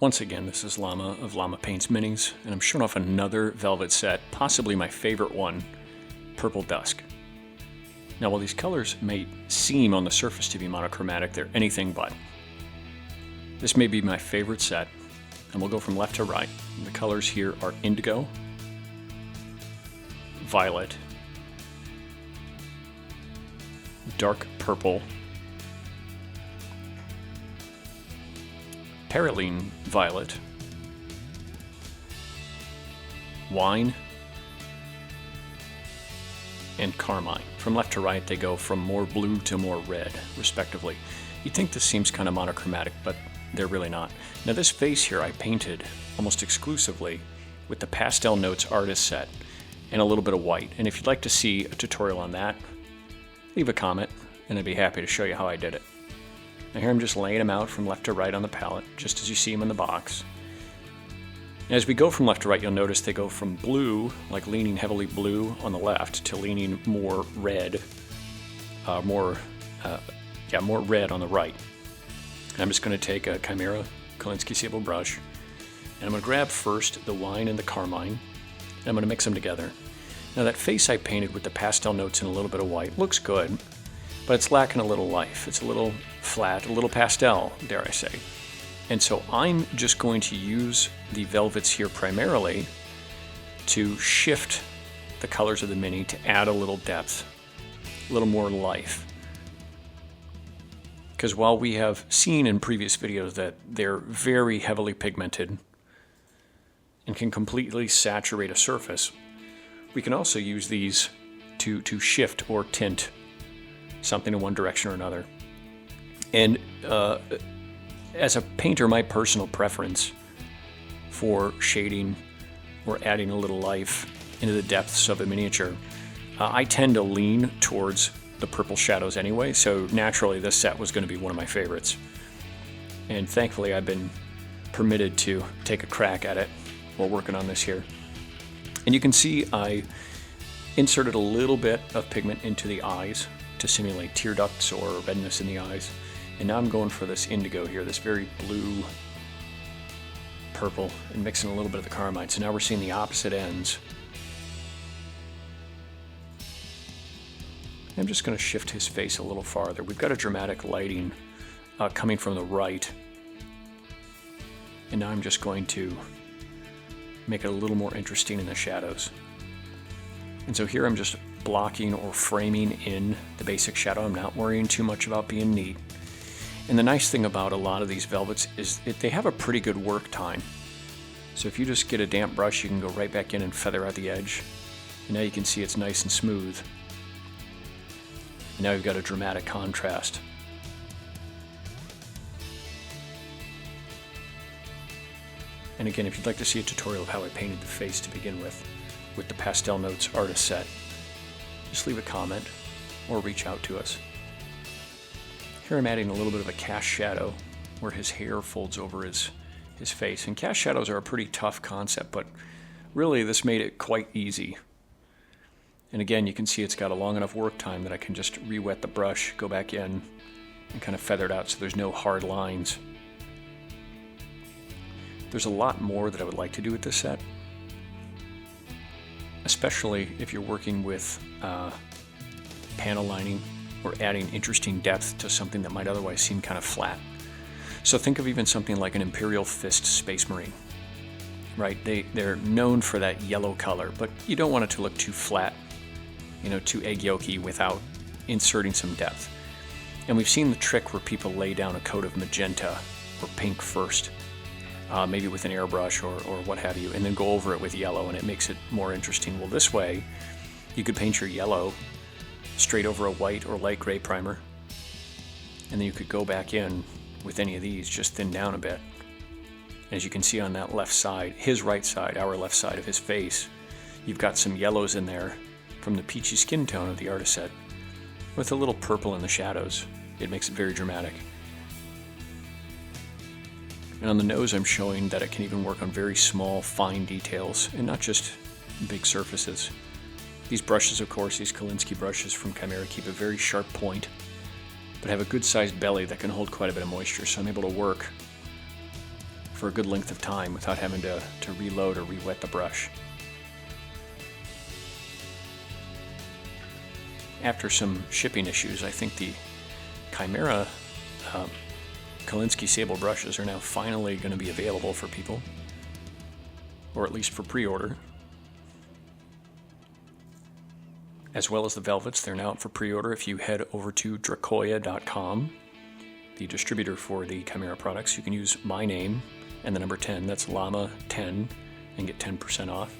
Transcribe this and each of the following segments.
Once again, this is Llama of LlamaPaintsMinis, and I'm showing off another velvet set, possibly my favorite one, Purple Dusk. Now, while these colors may seem on the surface to be monochromatic, they're anything but. This may be my favorite set, and we'll go from left to right. The colors here are indigo, violet, dark purple, Perylene violet, wine, and carmine. From left to right, they go from more blue to more red, respectively. You'd think this seems kind of monochromatic, but they're really not. Now, this face here I painted almost exclusively with the Pastel Notes Artist set and a little bit of white. And if you'd like to see a tutorial on that, leave a comment, and I'd be happy to show you how I did it. Now here I'm just laying them out from left to right on the palette, just as you see them in the box. And as we go from left to right, you'll notice they go from blue, like leaning heavily blue on the left, to leaning more red, more red on the right. And I'm just going to take a Kimera Kolinsky sable brush, and I'm going to grab first the wine and the carmine, and I'm going to mix them together. Now that face I painted with the pastel notes and a little bit of white looks good, but it's lacking a little life. It's a little flat, a little pastel, dare I say. And so I'm just going to use the velvets here primarily to shift the colors of the mini to add a little depth, a little more life. Because while we have seen in previous videos that they're very heavily pigmented and can completely saturate a surface, we can also use these to shift or tint something in one direction or another. And as a painter, my personal preference for shading or adding a little life into the depths of a miniature, I tend to lean towards the purple shadows anyway, so naturally this set was going to be one of my favorites. And thankfully I've been permitted to take a crack at it while working on this here. And you can see I inserted a little bit of pigment into the eyes to simulate tear ducts or redness in the eyes. And now I'm going for this indigo here, this very blue purple, and mixing a little bit of the carmine. So now we're seeing the opposite ends. I'm just going to shift his face a little farther. We've got a dramatic lighting coming from the right. And now I'm just going to make it a little more interesting in the shadows. And so here I'm just blocking or framing in the basic shadow. I'm not worrying too much about being neat. And the nice thing about a lot of these velvets is they have a pretty good work time. So if you just get a damp brush, you can go right back in and feather out the edge. And now you can see it's nice and smooth. And now you've got a dramatic contrast. And again, if you'd like to see a tutorial of how I painted the face to begin with the Pastel Notes Artist set, just leave a comment or reach out to us. Here I'm adding a little bit of a cast shadow where his hair folds over his face. And cast shadows are a pretty tough concept, but really this made it quite easy. And again, you can see it's got a long enough work time that I can just re-wet the brush, go back in, and kind of feather it out so there's no hard lines. There's a lot more that I would like to do with this set, especially if you're working with panel lining or adding interesting depth to something that might otherwise seem kind of flat. So think of even something like an Imperial Fist Space Marine, right? They're known for that yellow color, but you don't want it to look too flat, too egg yolky without inserting some depth. And we've seen the trick where people lay down a coat of magenta or pink first, maybe with an airbrush or what have you, and then go over it with yellow, and it makes it more interesting. Well, this way, you could paint your yellow straight over a white or light gray primer, and then you could go back in with any of these, just thin down a bit. As you can see on that left side, his right side, our left side of his face, you've got some yellows in there from the peachy skin tone of the artist set, with a little purple in the shadows. It makes it very dramatic. And on the nose, I'm showing that it can even work on very small, fine details, and not just big surfaces. These brushes, of course, these Kolinsky brushes from Kimera, keep a very sharp point, but have a good-sized belly that can hold quite a bit of moisture, so I'm able to work for a good length of time without having to reload or re-wet the brush. After some shipping issues, I think the Kimera Kolinsky Sable brushes are now finally going to be available for people, or at least for pre-order. As well as the velvets, they're now out for pre-order if you head over to Dracoya.com, the distributor for the Kimera products. You can use my name and the number 10, that's Llama10, and get 10% off.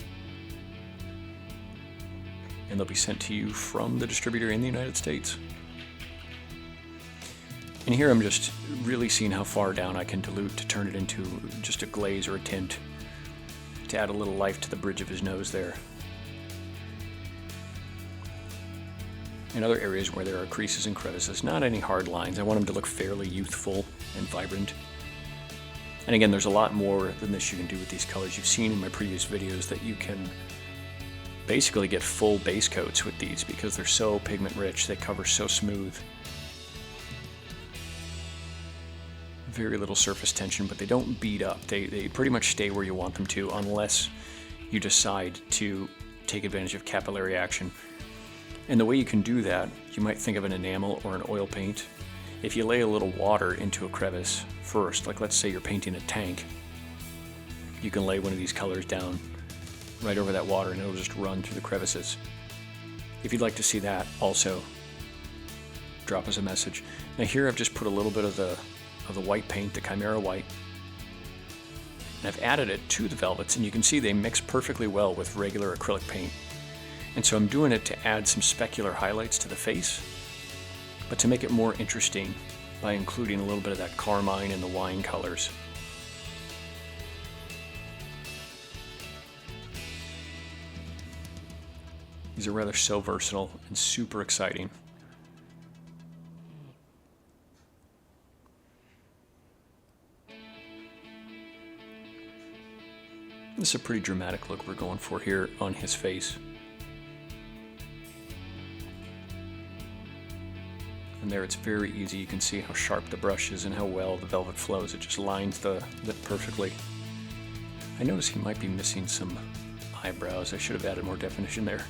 And they'll be sent to you from the distributor in the United States. And here I'm just really seeing how far down I can dilute to turn it into just a glaze or a tint to add a little life to the bridge of his nose there. In other areas where there are creases and crevices, not any hard lines. I want him to look fairly youthful and vibrant. And again, there's a lot more than this you can do with these colors. You've seen in my previous videos that you can basically get full base coats with these because they're so pigment rich, they cover so smooth. Very little surface tension, but they don't bead up. They pretty much stay where you want them to unless you decide to take advantage of capillary action. And the way you can do that, you might think of an enamel or an oil paint. If you lay a little water into a crevice first, like let's say you're painting a tank, you can lay one of these colors down right over that water and it'll just run through the crevices. If you'd like to see that, also drop us a message. Now here I've just put a little bit of the white paint, the Kimera white, and I've added it to the velvets, and you can see they mix perfectly well with regular acrylic paint. And so I'm doing it to add some specular highlights to the face, but to make it more interesting by including a little bit of that carmine and the wine colors. These are rather so versatile and super exciting. This is a pretty dramatic look we're going for here on his face. And there it's very easy. You can see how sharp the brush is and how well the velvet flows. It just lines the lip perfectly. I notice he might be missing some eyebrows. I should have added more definition there.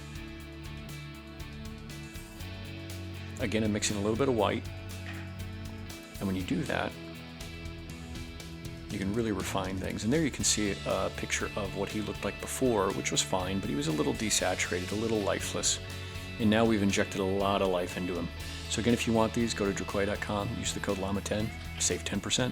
Again, I'm mixing a little bit of white. And when you do that, you can really refine things. And there you can see a picture of what he looked like before, which was fine, but he was a little desaturated, a little lifeless. And now we've injected a lot of life into him. So again, if you want these, go to Dracoya.com, use the code Llama10, save 10%.